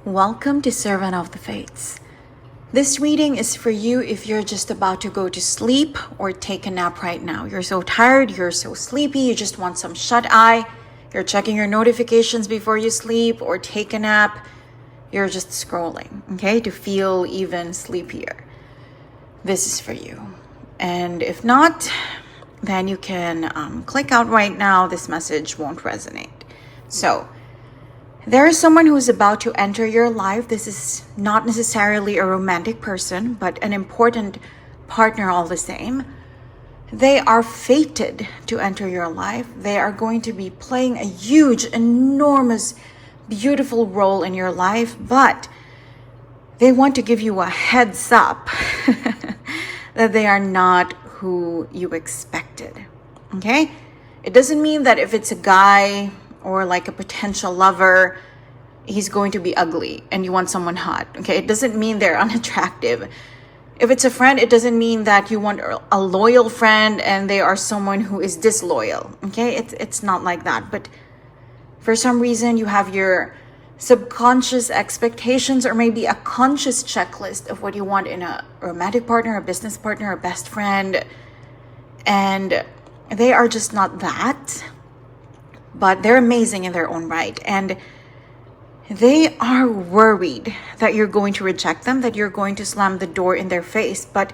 Welcome to Servant of the Fates. This reading is for you if you're just about to go to sleep or take a nap right now. You're so tired, you're so sleepy, you just want some shut-eye, you're checking your notifications before you sleep or take a nap, you're just scrolling, okay, to feel even sleepier. This is for you. And if not, then you can click out right now. This message won't resonate. So, there is someone who is about to enter your life. This is not necessarily a romantic person, but an important partner all the same. They are fated to enter your life. They are going to be playing a huge, enormous, beautiful role in your life, but they want to give you a heads up that they are not who you expected, okay? It doesn't mean that if it's a guy or like a potential lover, he's going to be ugly and you want someone hot, okay? It doesn't mean they're unattractive. If it's a friend, it doesn't mean that you want a loyal friend and they are someone who is disloyal, okay? It's not like that. But for some reason, you have your subconscious expectations or maybe a conscious checklist of what you want in a romantic partner, a business partner, a best friend, and they are just not that. But they're amazing in their own right. And they are worried that you're going to reject them, that you're going to slam the door in their face. But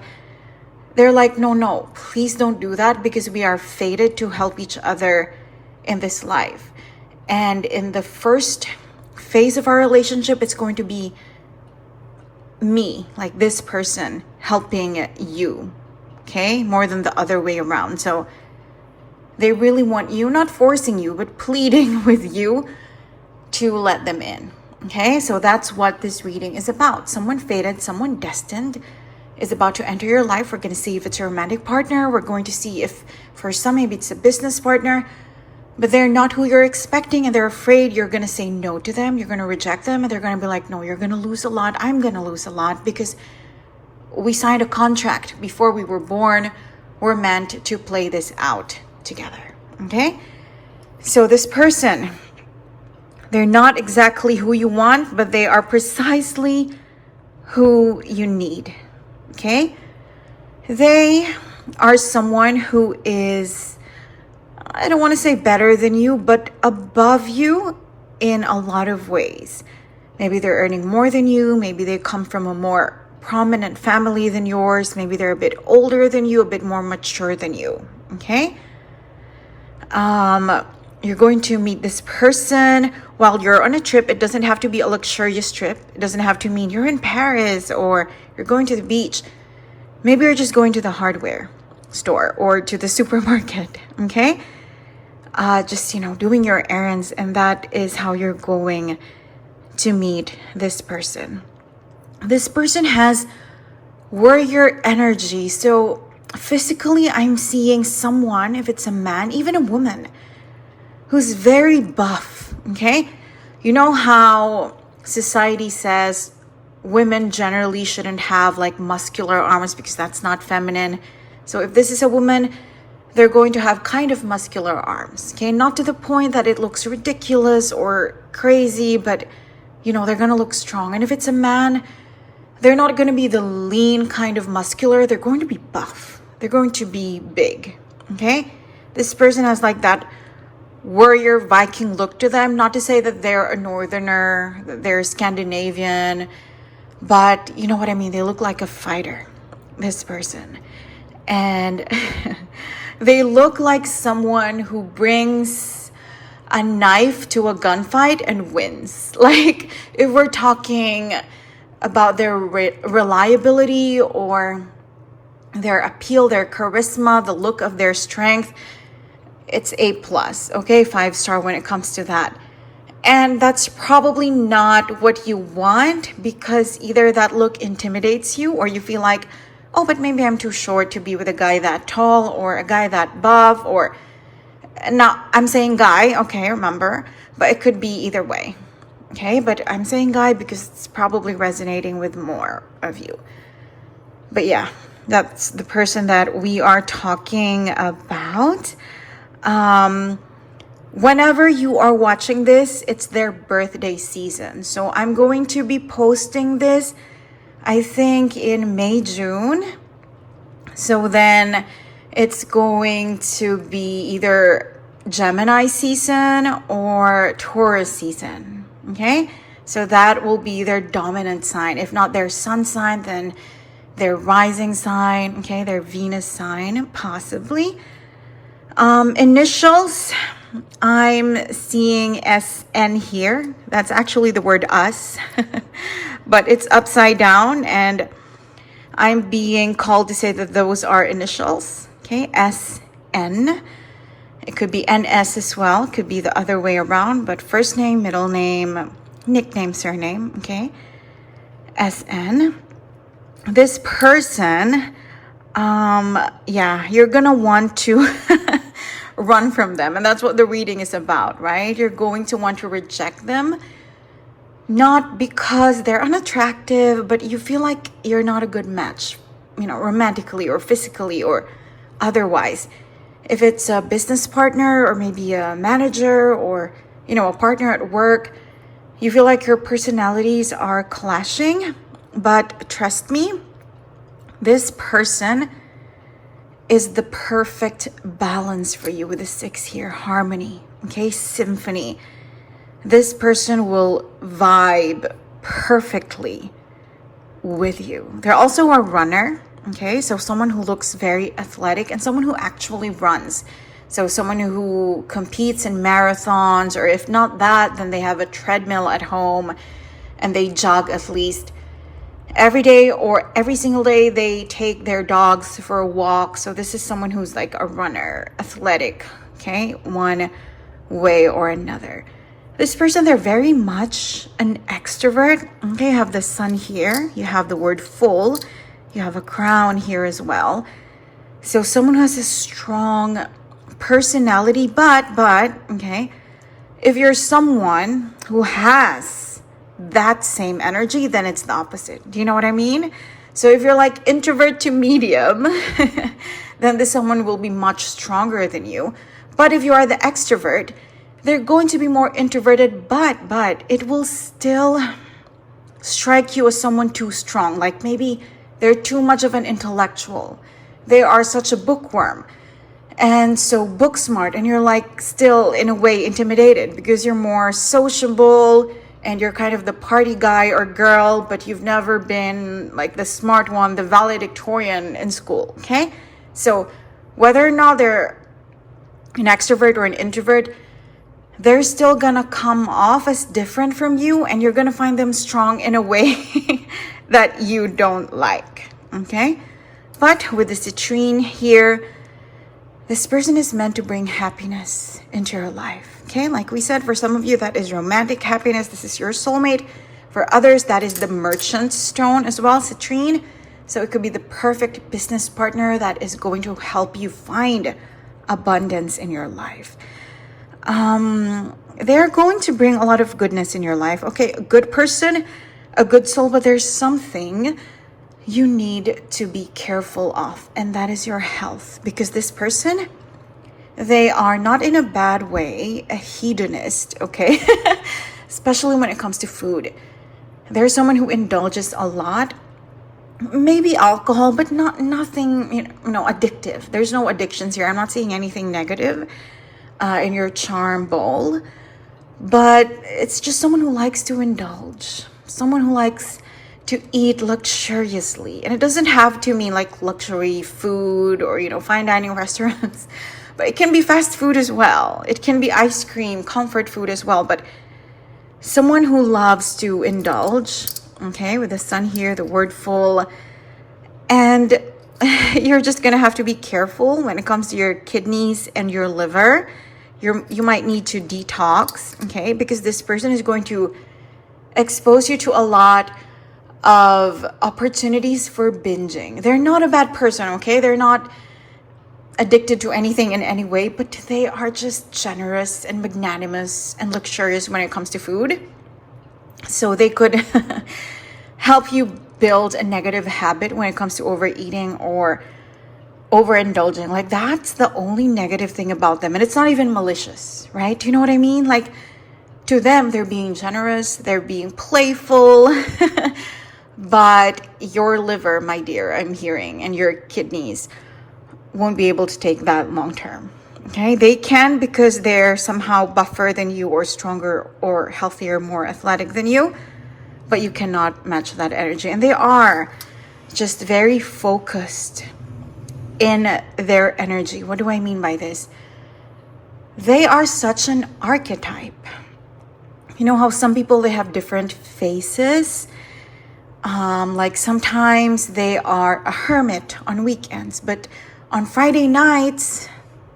they're like, no, please don't do that because we are fated to help each other in this life. And in the first phase of our relationship, it's going to be me, like this person, helping you, okay? More than the other way around. So they really want you, not forcing you, but pleading with you to let them in, okay? So that's what this reading is about. Someone fated, someone destined is about to enter your life. We're going to see if it's a romantic partner. We're going to see if for some, maybe it's a business partner, but they're not who you're expecting and they're afraid you're going to say no to them. You're going to reject them and they're going to be like, no, you're going to lose a lot. I'm going to lose a lot because we signed a contract before we were born. We're meant to play this out together, okay? So this person, they're not exactly who you want, but they are precisely who you need, okay? They are someone who is, I don't want to say better than you, but above you in a lot of ways. Maybe they're earning more than you. Maybe they come from a more prominent family than yours. Maybe they're a bit older than you, a bit more mature than you, okay? You're going to meet this person while you're on a trip. It doesn't have to be a luxurious trip. It doesn't have to mean you're in Paris or you're going to the beach. Maybe you're just going to the hardware store or to the supermarket, okay? Just, doing your errands, and that is how you're going to meet this person. This person has warrior energy. So physically, I'm seeing someone, if it's a man, even a woman, who's very buff, okay? You know how society says women generally shouldn't have like muscular arms because that's not feminine. So if this is a woman, they're going to have kind of muscular arms, okay? Not to the point that it looks ridiculous or crazy, but they're going to look strong. And if it's a man, they're not going to be the lean kind of muscular. They're going to be buff. They're going to be big, okay? This person has like that warrior Viking look to them. Not to say that they're a northerner, that they're Scandinavian, but you know what I mean? They look like a fighter, this person. And they look like someone who brings a knife to a gunfight and wins. Like if we're talking about their reliability or their appeal, their charisma, the look of their strength, it's A+, okay? 5-star when it comes to that. And that's probably not what you want because either that look intimidates you or you feel like, oh, but maybe I'm too short to be with a guy that tall or a guy that buff or, now I'm saying guy, okay, remember, but it could be either way, okay? But I'm saying guy because it's probably resonating with more of you. But yeah, that's the person that we are talking about. Whenever you are watching this, it's their birthday season. So I'm going to be posting this, I think, in May, June. So then it's going to be either Gemini season or Taurus season. Okay? So that will be their dominant sign. If not their sun sign, then their rising sign, okay, their Venus sign, possibly. Initials, I'm seeing SN here. That's actually the word us, but it's upside down, and I'm being called to say that those are initials, okay, SN. It could be NS as well, it could be the other way around, but first name, middle name, nickname, surname, okay, SN. This person, you're gonna want to run from them, and that's what the reading is about, right? You're going to want to reject them, not because they're unattractive, but you feel like you're not a good match, romantically or physically or otherwise. If it's a business partner or maybe a manager or, a partner at work, you feel like your personalities are clashing. But trust me, this person is the perfect balance for you with the 6 here, harmony, okay, symphony. This person will vibe perfectly with you. They're also a runner, okay, so someone who looks very athletic and someone who actually runs. So someone who competes in marathons, or if not that, then they have a treadmill at home and they jog at least every day, or every single day they take their dogs for a walk. So this is someone who's like a runner, athletic, okay, one way or another. This person, they're very much an extrovert, okay. You have the sun here, you have the word full, you have a crown here as well. So someone who has a strong personality, but okay, if you're someone who has that same energy, then it's the opposite. Do you know what I mean? So if you're like introvert to medium, then this someone will be much stronger than you. But if you are the extrovert, they're going to be more introverted, but it will still strike you as someone too strong. Like maybe they're too much of an intellectual. They are such a bookworm. And so book smart, and you're like still in a way intimidated because you're more sociable and you're kind of the party guy or girl, but you've never been like the smart one, the valedictorian in school, okay? So whether or not they're an extrovert or an introvert, they're still gonna come off as different from you, and you're gonna find them strong in a way that you don't like, okay? But with the citrine here, this person is meant to bring happiness into your life, okay? Like we said, for some of you, that is romantic happiness. This is your soulmate. For others, that is the merchant stone as well, citrine. So it could be the perfect business partner that is going to help you find abundance in your life. They're going to bring a lot of goodness in your life, okay? A good person, a good soul, but there's something you need to be careful of, and that is your health, because this person, they are not in a bad way a hedonist, okay? Especially when it comes to food. They're someone who indulges a lot, maybe alcohol, but nothing addictive. There's no addictions here. I'm not seeing anything negative in your charm bowl, but it's just someone who likes to indulge, someone who likes to eat luxuriously. And it doesn't have to mean like luxury food or, fine dining restaurants, but it can be fast food as well. It can be ice cream, comfort food as well. But someone who loves to indulge, okay, with the sun here, the word full, and you're just gonna have to be careful when it comes to your kidneys and your liver. You might need to detox, okay, because this person is going to expose you to a lot of opportunities for binging. They're not a bad person, okay? They're not addicted to anything in any way, but they are just generous and magnanimous and luxurious when it comes to food. So they could help you build a negative habit when it comes to overeating or overindulging. Like, that's the only negative thing about them. And it's not even malicious, right? Do you know what I mean? Like, to them, they're being generous, they're being playful. But your liver, my dear, I'm hearing, and your kidneys won't be able to take that long term. Okay, they can because they're somehow buffer than you, or stronger, or healthier, more athletic than you, but you cannot match that energy. And they are just very focused in their energy. What do I mean by this? They are such an archetype. You know how some people, they have different faces? Like sometimes they are a hermit on weekends, but on Friday nights,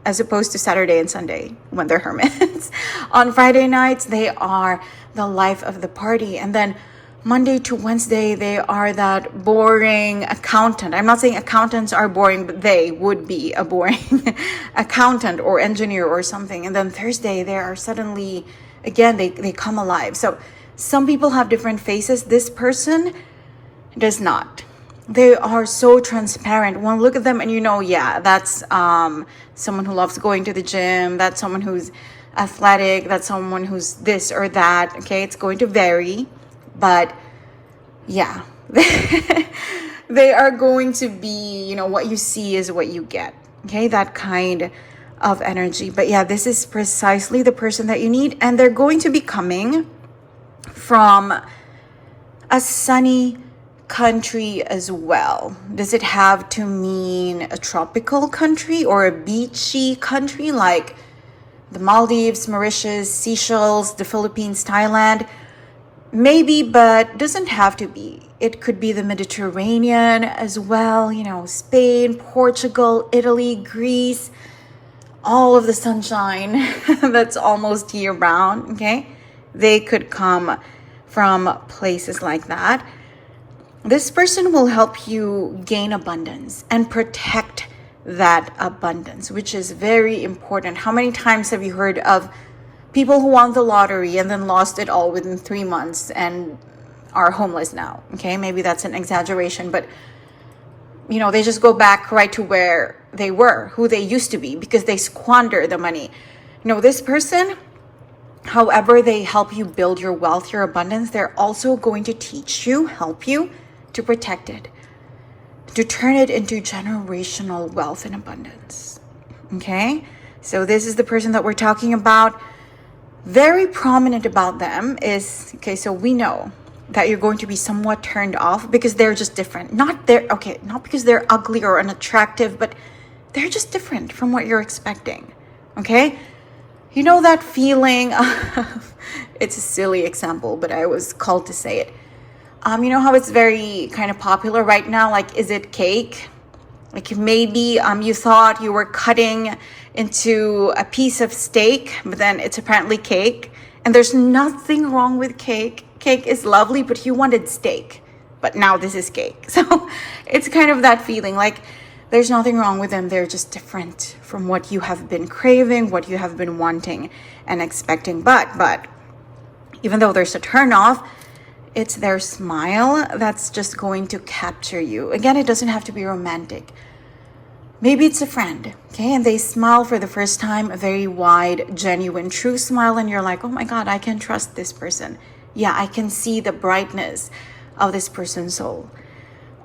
as opposed to Saturday and Sunday when they're hermits, on Friday nights, they are the life of the party. And then Monday to Wednesday, they are that boring accountant. I'm not saying accountants are boring, but they would be a boring accountant or engineer or something. And then Thursday, they are suddenly, again, they come alive. So some people have different faces. This person does not. They are so transparent. One look at them and you know, yeah, that's someone who loves going to the gym. That's someone who's athletic. That's someone who's this or that. Okay, it's going to vary. But yeah, they are going to be, you know, what you see is what you get. Okay, that kind of energy. But yeah, this is precisely the person that you need. And they're going to be coming from a sunny country as well. Does it have to mean a tropical country or a beachy country like the Maldives, Mauritius, Seychelles, the Philippines, Thailand? Maybe, but doesn't have to be. It could be the Mediterranean as well, you know, Spain, Portugal, Italy, Greece, all of the sunshine that's almost year round, okay? They could come from places like that. This person will help you gain abundance and protect that abundance, which is very important. How many times have you heard of people who won the lottery and then lost it all within 3 months and are homeless now? Okay, maybe that's an exaggeration, but you know, they just go back right to where they were, who they used to be, because they squander the money. You know, this person, however they help you build your wealth, your abundance, they're also going to teach you, help you to protect it, to turn it into generational wealth and abundance. Okay, so this is the person that we're talking about. Very prominent about them is, okay, so we know that you're going to be somewhat turned off because they're just different. Not because they're ugly or unattractive, but they're just different from what you're expecting. Okay, you know that feeling of, it's a silly example, but I was called to say it. You know how it's very kind of popular right now, like, is it cake? Like maybe you thought you were cutting into a piece of steak, but then it's apparently cake. And there's nothing wrong with cake. Cake is lovely, but you wanted steak. But now this is cake. So it's kind of that feeling like there's nothing wrong with them. They're just different from what you have been craving, what you have been wanting and expecting. But even though there's a turn off, it's their smile that's just going to capture you. Again, it doesn't have to be romantic. Maybe it's a friend, okay? And they smile for the first time, a very wide, genuine, true smile. And you're like, oh my God, I can trust this person. Yeah, I can see the brightness of this person's soul.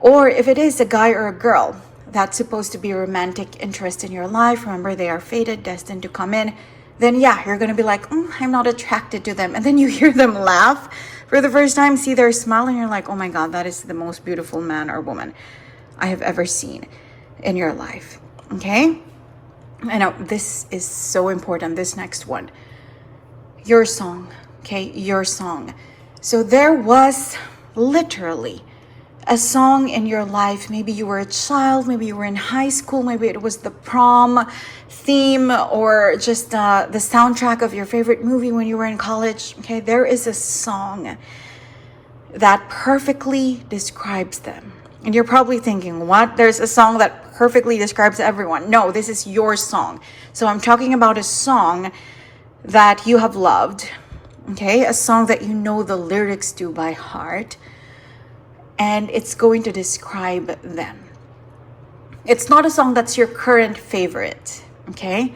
Or if it is a guy or a girl, that's supposed to be a romantic interest in your life. Remember, they are fated, destined to come in. Then yeah, you're going to be like, I'm not attracted to them. And then you hear them laugh for the first time, see their smile, and you're like, oh my God, that is the most beautiful man or woman I have ever seen in your life. Okay? I know this is so important, this next one. Your song. Okay? Your song. So there was literally a song in your life. Maybe you were a child, maybe you were in high school, maybe it was the prom theme or just the soundtrack of your favorite movie when you were in college. Okay, there is a song that perfectly describes them. And you're probably thinking, what? There's a song that perfectly describes everyone. No, this is your song. So I'm talking about a song that you have loved. Okay, a song that you know the lyrics to by heart. And it's going to describe them. It's not a song that's your current favorite, okay?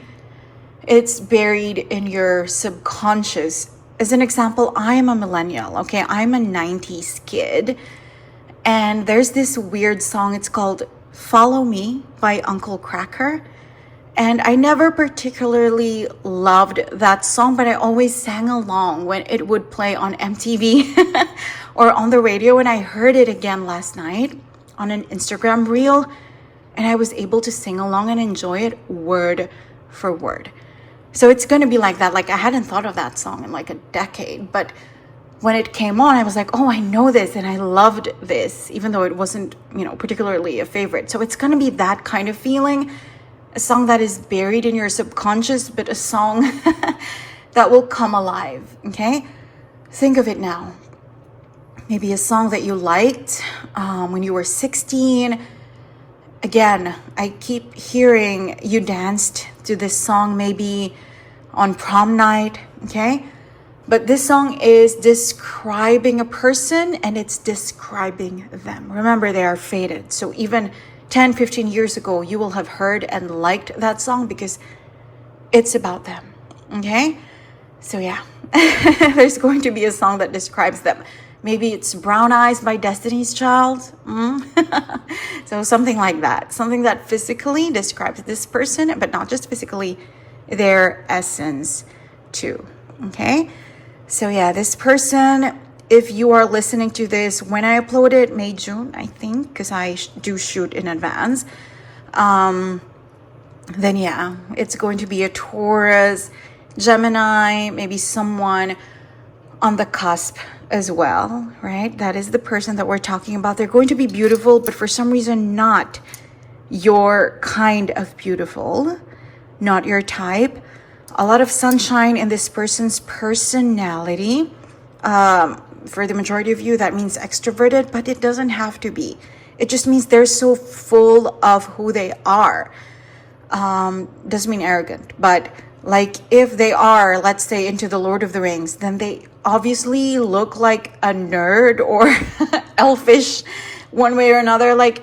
It's buried in your subconscious. As an example, I am a millennial, okay? I'm a 90s kid. And there's this weird song. It's called Follow Me by Uncle Cracker. And I never particularly loved that song, but I always sang along when it would play on MTV or on the radio. And I heard it again last night on an Instagram reel. And I was able to sing along and enjoy it word for word. So it's going to be like that. Like, I hadn't thought of that song in like a decade, but when it came on, I was like, oh, I know this and I loved this, even though it wasn't, particularly a favorite. So it's going to be that kind of feeling, a song that is buried in your subconscious, but a song that will come alive, okay? Think of it now. Maybe a song that you liked when you were 16. Again, I keep hearing you danced to this song maybe on prom night, okay? But this song is describing a person and it's describing them. Remember, they are faded. So even 10, 15 years ago, you will have heard and liked that song because it's about them, okay? So yeah, there's going to be a song that describes them. Maybe it's Brown Eyes by Destiny's Child. So something like that. Something that physically describes this person, but not just physically, their essence too. Okay? So yeah, this person, if you are listening to this when I upload it, May, June, I think, because I do shoot in advance, then yeah, it's going to be a Taurus, Gemini, maybe someone on the cusp as well, right? That is the person that we're talking about. They're going to be beautiful, but for some reason not your kind of beautiful, not your type. A lot of sunshine in this person's personality. For the majority of you, that means extroverted, but it doesn't have to be. It just means they're so full of who they are. Doesn't mean arrogant, but like if they are, let's say, into the Lord of the Rings, then they obviously look like a nerd or elfish one way or another. Like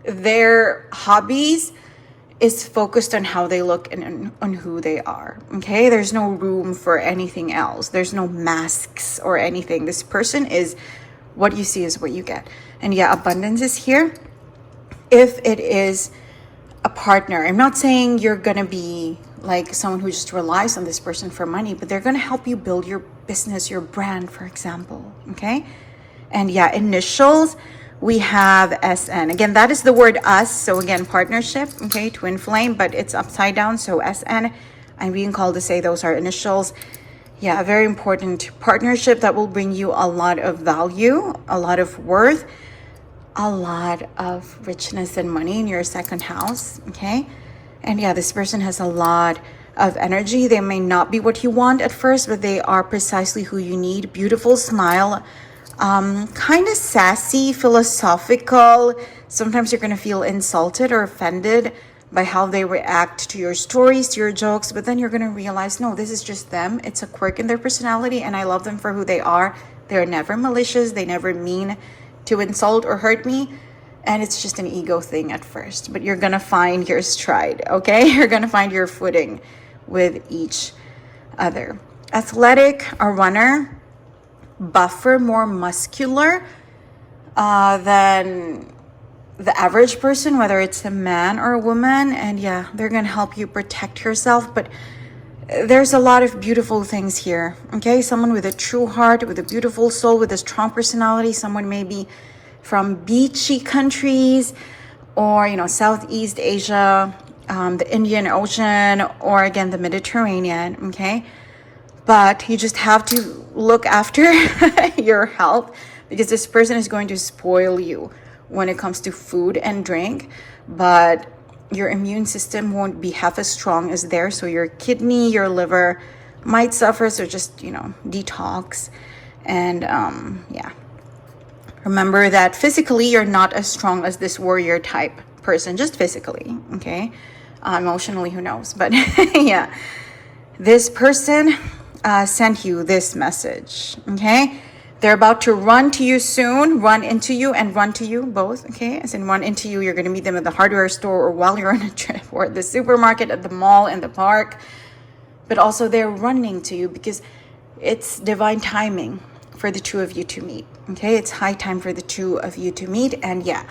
their hobbies is focused on how they look and on who they are. Okay, there's no room for anything else. There's no masks or anything. This person is what you see is what you get. And yeah, abundance is here. If it is a partner, I'm not saying you're gonna be like someone who just relies on this person for money, but they're going to help you build your business, your brand, for example. Okay. And yeah, initials, we have SN. Again, that is the word us. So again, partnership. Okay. Twin flame, but it's upside down. So SN, I'm being called to say those are initials. Yeah. A very important partnership that will bring you a lot of value, a lot of worth, a lot of richness and money in your second house. Okay. And yeah, this person has a lot of energy. They may not be what you want at first, but they are precisely who you need. Beautiful smile, kind of sassy, philosophical. Sometimes you're going to feel insulted or offended by how they react to your stories, to your jokes, but then you're going to realize, no, this is just them. It's a quirk in their personality, and I love them for who they are. They're never malicious. They never mean to insult or hurt me. And it's just an ego thing at first, but you're going to find your stride, okay? You're going to find your footing with each other. Athletic, a runner, buffer, more muscular than the average person, whether it's a man or a woman. And yeah, they're going to help you protect yourself, but there's a lot of beautiful things here, okay? Someone with a true heart, with a beautiful soul, with a strong personality, someone maybe from beachy countries or, Southeast Asia, the Indian Ocean, or again, the Mediterranean, okay? But you just have to look after your health because this person is going to spoil you when it comes to food and drink, but your immune system won't be half as strong as theirs. So your kidney, your liver might suffer. So just, detox and, yeah. Remember that physically, you're not as strong as this warrior type person, just physically, okay? Emotionally, who knows? But yeah, this person sent you this message, okay? They're about to run to you soon, run into you and run to you both, okay? As in run into you, you're going to meet them at the hardware store or while you're on a trip or at the supermarket, at the mall, in the park. But also they're running to you because it's divine timing for the two of you to meet, okay? It's high time for the two of you to meet. And yeah,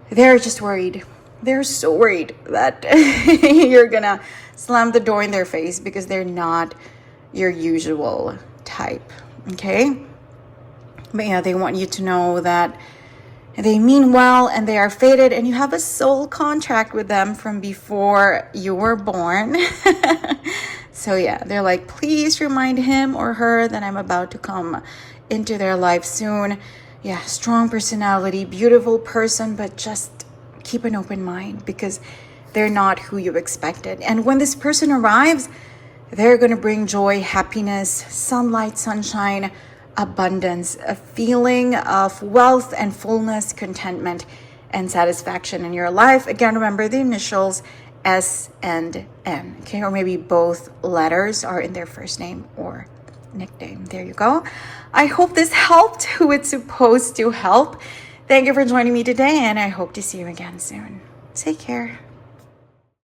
they're just worried. They're so worried that you're going to slam the door in their face because they're not your usual type, okay? But yeah, they want you to know that they mean well and they are fated and you have a soul contract with them from before you were born. So yeah, they're like, please remind him or her that I'm about to come into their life soon. Yeah, strong personality, beautiful person, but just keep an open mind because they're not who you expected. And when this person arrives, they're going to bring joy, happiness, sunlight, sunshine, abundance, a feeling of wealth and fullness, contentment, and satisfaction in your life. Again, remember the initials S and N, okay? Or maybe both letters are in their first name or nickname. There you go. I hope this helped who it's supposed to help. Thank you for joining me today, and I hope to see you again soon. Take care.